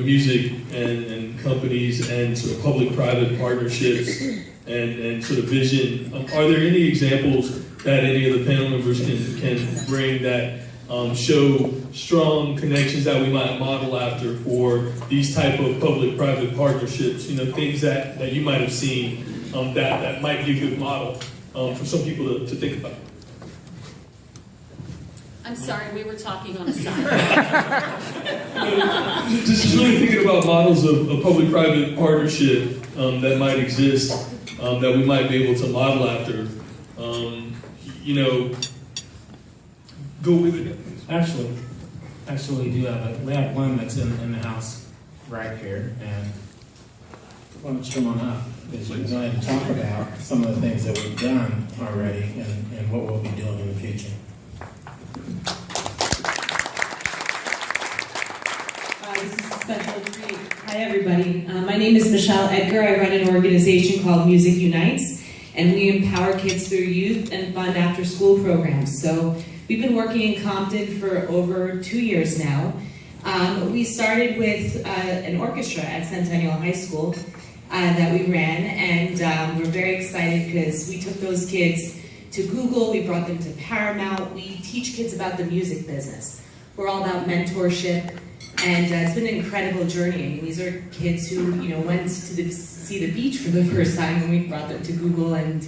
Music and companies and sort of public-private partnerships and sort of vision. Are there any examples that any of the panel members can bring that show strong connections that we might model after for these type of public-private partnerships? Things that you might have seen that might be a good model for some people to think about. I'm sorry, we were talking on the side. Just really thinking about models of public-private partnership that might exist, that we might be able to model after. Go with it. Actually, we have one that's in the house right here, and why don't you come on up? Because you can go ahead and talk about some of the things that we've done already and what we'll be doing in the future. This is Special Treat. Hi, everybody. My name is Michelle Edgar. I run an organization called Music Unites, and we empower kids through youth and fun after-school programs. So we've been working in Compton for over 2 years now. We started with an orchestra at Centennial High School that we ran, and we're very excited because we took those kids to Google, we brought them to Paramount. We teach kids about the music business. We're all about mentorship. And it's been an incredible journey. I mean, these are kids who, went to see the beach for the first time when we brought them to Google, and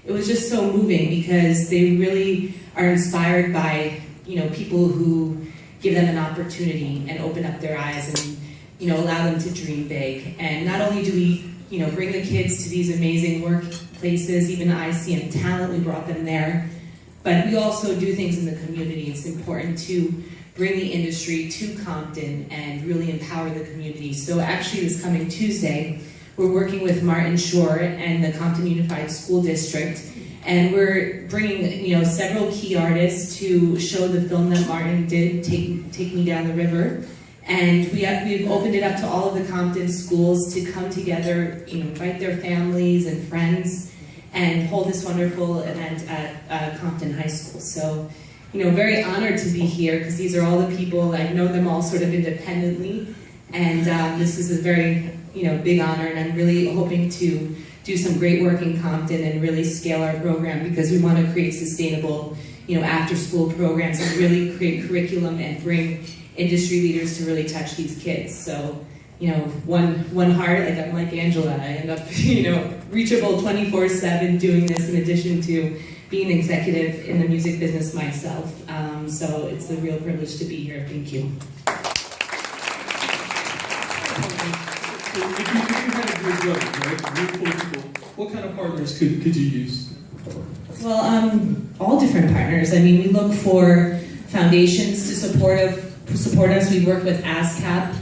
it was just so moving because they really are inspired by, people who give them an opportunity and open up their eyes and, allow them to dream big. And not only do we, bring the kids to these amazing workplaces, even ICM Talent, we brought them there, but we also do things in the community. It's important to bring the industry to Compton and really empower the community. So actually this coming Tuesday, we're working with Martin Shore and the Compton Unified School District, and we're bringing several key artists to show the film that Martin did, Take Me Down the River. And we've opened it up to all of the Compton schools to come together, invite their families and friends, and hold this wonderful event at Compton High School. So, very honored to be here because these are all the people, I know them all sort of independently, and this is a very, big honor, and I'm really hoping to do some great work in Compton and really scale our program because we want to create sustainable, after-school programs and really create curriculum and bring industry leaders to really touch these kids. So, one heart, I'm like Angela, I end up, reachable 24/7 doing this in addition to being an executive in the music business myself. So it's a real privilege to be here. Thank you. So if you had a group right? What kind of partners could you use? Well, all different partners. I mean, we look for foundations to support us. We work with ASCAP,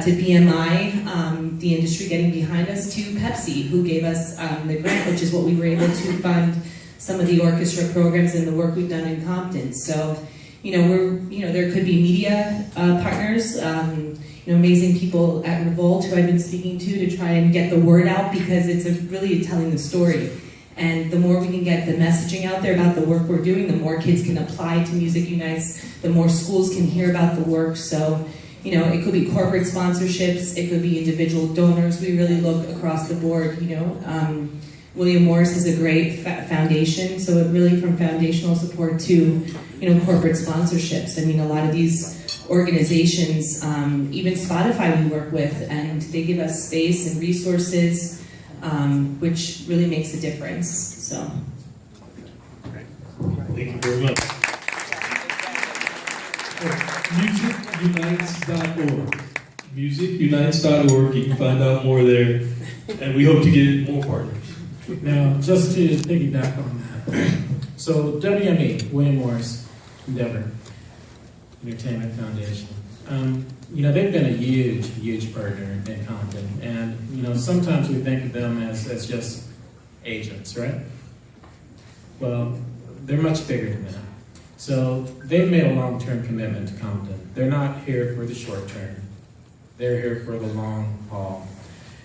to BMI, the industry getting behind us, to Pepsi, who gave us the grant, which is what we were able to fund some of the orchestra programs and the work we've done in Compton. So, there could be media partners, amazing people at Revolt who I've been speaking to try and get the word out because it's really telling the story. And the more we can get the messaging out there about the work we're doing, the more kids can apply to Music Unites, the more schools can hear about the work. So, it could be corporate sponsorships, it could be individual donors. We really look across the board, William Morris is a great foundation, so it really from foundational support to, corporate sponsorships. I mean, a lot of these organizations, even Spotify we work with, and they give us space and resources, which really makes a difference, so. Thank you very much. MusicUnites.org. MusicUnites.org, you can find out more there, and we hope to get more partners. Now, just to piggyback on that, so WME, William Morris Endeavor Entertainment Foundation, they've been a huge partner in Compton, and sometimes we think of them as just agents, right? Well, they're much bigger than that. So they've made a long-term commitment to Compton. They're not here for the short term. They're here for the long haul.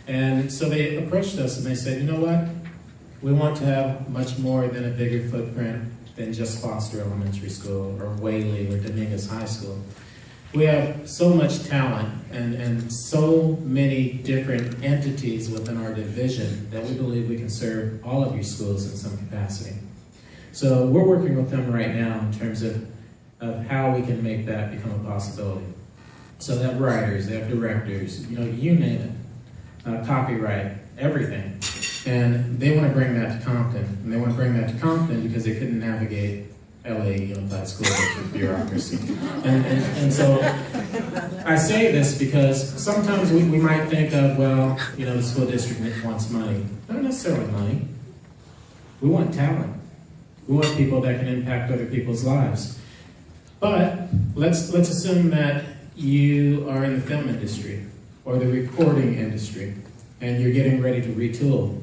And so they approached us and they said, you know what? We want to have much more than a bigger footprint than just Foster Elementary School or Whaley or Dominguez High School. We have so much talent and so many different entities within our division that we believe we can serve all of your schools in some capacity. So we're working with them right now in terms of how we can make that become a possibility. So they have writers, they have directors, you name it, copyright, everything. And they want to bring that to Compton. And they want to bring that to Compton because they couldn't navigate LA Unified School District bureaucracy. And so I say this because sometimes we might think of, well, the school district wants money. Not necessarily money. We want talent. We want people that can impact other people's lives. But let's assume that you are in the film industry or the recording industry and you're getting ready to retool.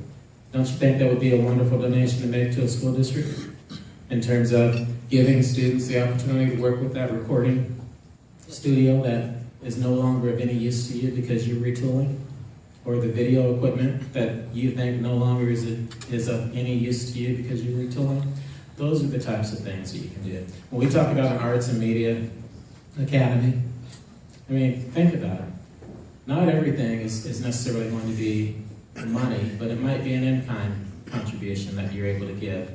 Don't you think that would be a wonderful donation to make to a school district in terms of giving students the opportunity to work with that recording studio that is no longer of any use to you because you're retooling, or the video equipment that you think no longer is of any use to you because you're retooling? Those are the types of things that you can do. When we talk about an arts and media academy, think about it. Not everything is necessarily going to be money, but it might be an in-kind contribution that you're able to give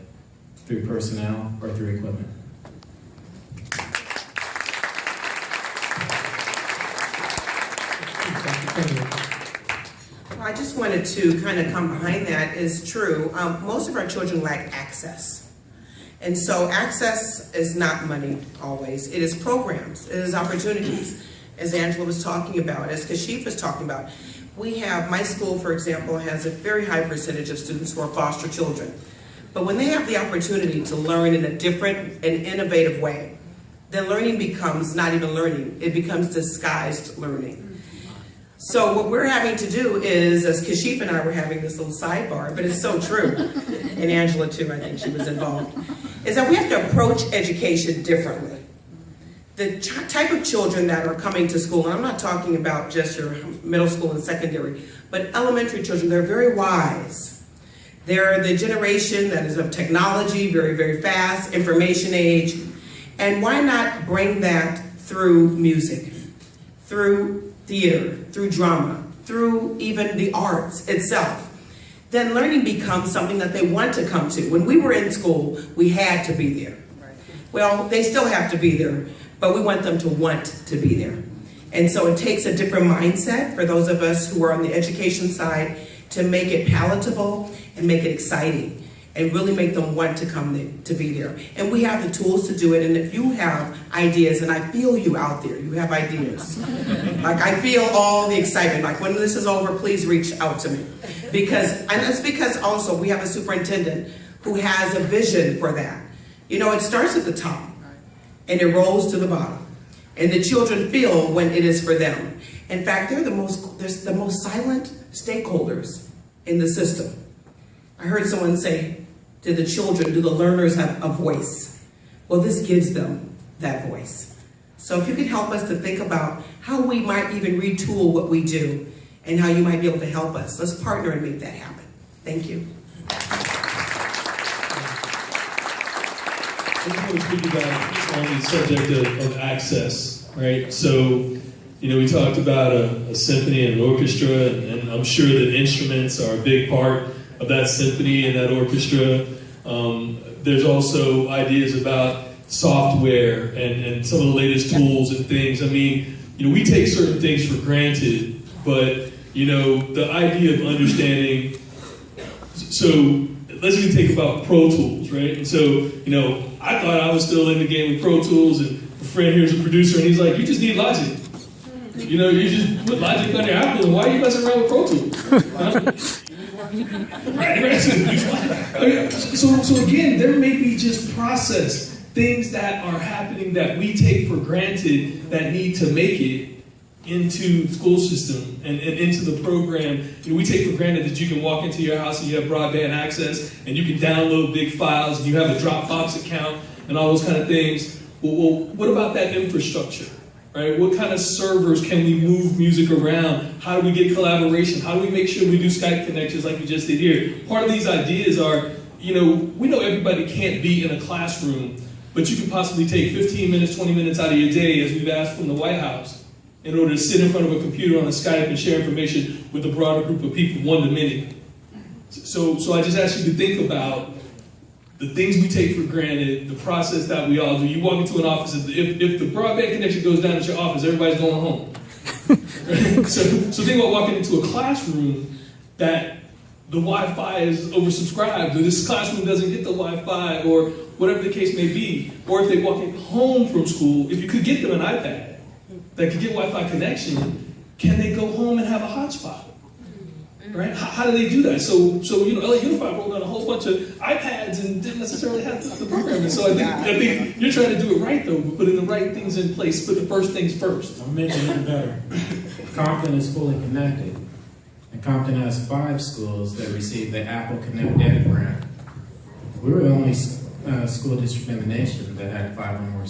through personnel or through equipment. Well, I just wanted to kind of come behind that. Is true. Most of our children lack access. And so access is not money always. It is programs. It is opportunities, as Angela was talking about, as Kashif was talking about. We have, my school, for example, has a very high percentage of students who are foster children. But when they have the opportunity to learn in a different and innovative way, then learning becomes not even learning. It becomes disguised learning. So what we're having to do is, as Kashif and I were having this little sidebar, but it's so true, and Angela too, I think she was involved, is that we have to approach education differently. The type of children that are coming to school, and I'm not talking about just your middle school and secondary, but elementary children, they're very wise. They're the generation that is of technology, very, very fast, information age. And why not bring that through music, through theater, through drama, through even the arts itself? Then learning becomes something that they want to come to. When we were in school, we had to be there. Well, they still have to be there, but we want them to want to be there. And so it takes a different mindset for those of us who are on the education side to make it palatable and make it exciting and really make them want to come to be there. And we have the tools to do it. And if you have ideas, and I feel you out there, you have ideas. Like I feel all the excitement. Like when this is over, please reach out to me. And it's because also we have a superintendent who has a vision for that. It starts at the top and it rolls to the bottom. And the children feel when it is for them. In fact, they're the most silent stakeholders in the system. I heard someone say, do the learners have a voice? Well, this gives them that voice. So if you could help us to think about how we might even retool what we do and how you might be able to help us, let's partner and make that happen. Thank you. I just want to piggyback on the subject of access, right? So, we talked about a symphony and an orchestra, and I'm sure that instruments are a big part of that symphony and that orchestra. There's also ideas about software and some of the latest tools and things. We take certain things for granted, but, the idea of understanding, so let's even think about Pro Tools, right? And so, I thought I was still in the game with Pro Tools, and a friend here's a producer, and he's like, you just need Logic. You just put Logic on your Apple, and why are you messing around with Pro Tools? Right. So again, there may be just process, things that are happening that we take for granted that need to make it into the school system and into the program. We take for granted that you can walk into your house and you have broadband access and you can download big files and you have a Dropbox account and all those kind of things. Well, what about that infrastructure, right? What kind of servers can we move music around? How do we get collaboration? How do we make sure we do Skype connections like we just did here? Part of these ideas are, we know everybody can't be in a classroom but you could possibly take 15 minutes, 20 minutes out of your day, as we've asked from the White House, in order to sit in front of a computer on a Skype and share information with a broader group of people, one to many. So I just ask you to think about the things we take for granted, the process that we all do. You walk into an office, if the broadband connection goes down at your office, everybody's going home. So think about walking into a classroom that the Wi-Fi is oversubscribed, or this classroom doesn't get the Wi-Fi, or whatever the case may be. Or if they walk in home from school, if you could get them an iPad that could get Wi-Fi connection, can they go home and have a hotspot? Right? How do they do that? So LA Unified rolled out a whole bunch of iPads and didn't necessarily have the programming. So I think you're trying to do it right though, but putting the right things in place, put the first things first. I'll make it even better. Compton is fully connected. And Compton has 5 schools that receive the Apple Connect Data Grant. We were the only school district in the nation that had 5 or more,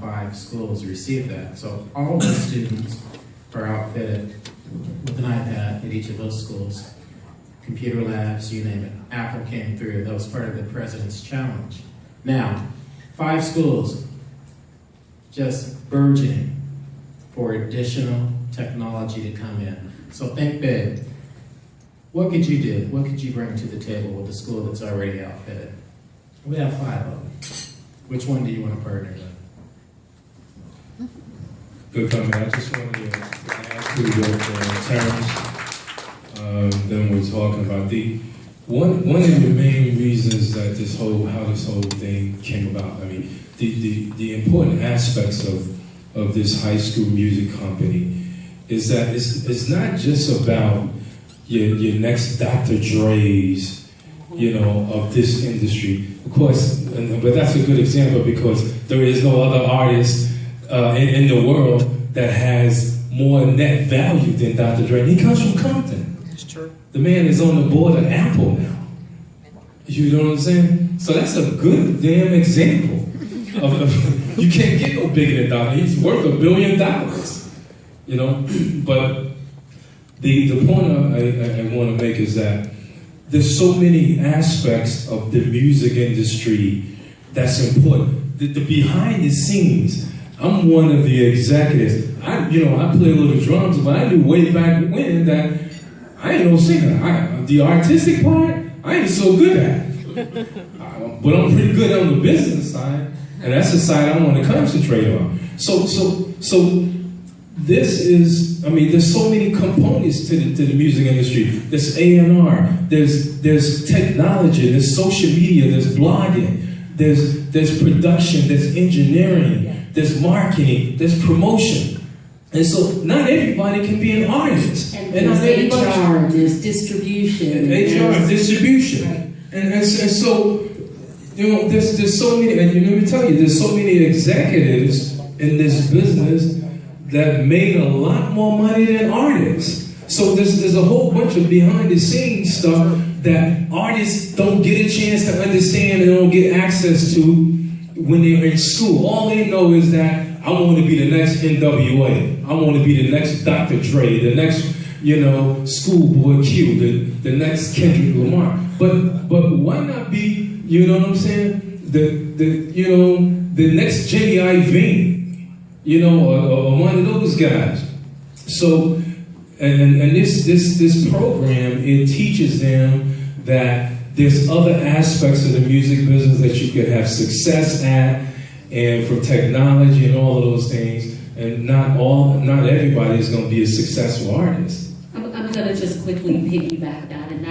5 schools receive that. So all the students are outfitted with an iPad at each of those schools. Computer labs, you name it. Apple came through. That was part of the president's challenge. Now, 5 schools just burgeoning for additional technology to come in. So think big. What could you do? What could you bring to the table with a school that's already outfitted? We have 5 of them. Which one do you want to partner with? Good comment. I just wanted to ask you what terms that we're talking about. One of the main reasons that how this whole thing came about. I mean, the important aspects of this high school music company is that it's not just about your next Dr. Dre's, of this industry. Of course, but that's a good example because there is no other artist in the world that has more net value than Dr. Dre. He comes from Compton. It's true. The man is on the board of Apple now. You know what I'm saying? So that's a good damn example. You can't get no bigger than Dr. He's worth $1 billion. But the point I want to make is that there's so many aspects of the music industry that's important. The behind the scenes. I'm one of the executives. I play a little drums, but I knew way back when that I ain't no singer. The artistic part, I ain't so good at. But I'm pretty good on the business side, and that's the side I want to concentrate on. So this is, there's so many components to the music industry. There's A&R, there's technology, there's social media, there's blogging, there's production, there's engineering. There's marketing, there's promotion. And so not everybody can be an artist. And there's HR, there's distribution. HR, distribution. Right. And so, there's so many, and let me tell you, there's so many executives in this business that made a lot more money than artists. So there's a whole bunch of behind the scenes stuff that artists don't get a chance to understand and don't get access to when they're in school. All they know is that I want to be the next NWA. I want to be the next Dr. Dre, the next, Schoolboy Q, the next Kendrick Lamar. But why not be, what I'm saying? The next Jenny Iovine, or one of those guys. So, and this program, it teaches them that there's other aspects of the music business that you could have success at, and from technology and all of those things. And not everybody is going to be a successful artist. I'm going to just quickly piggyback that, and that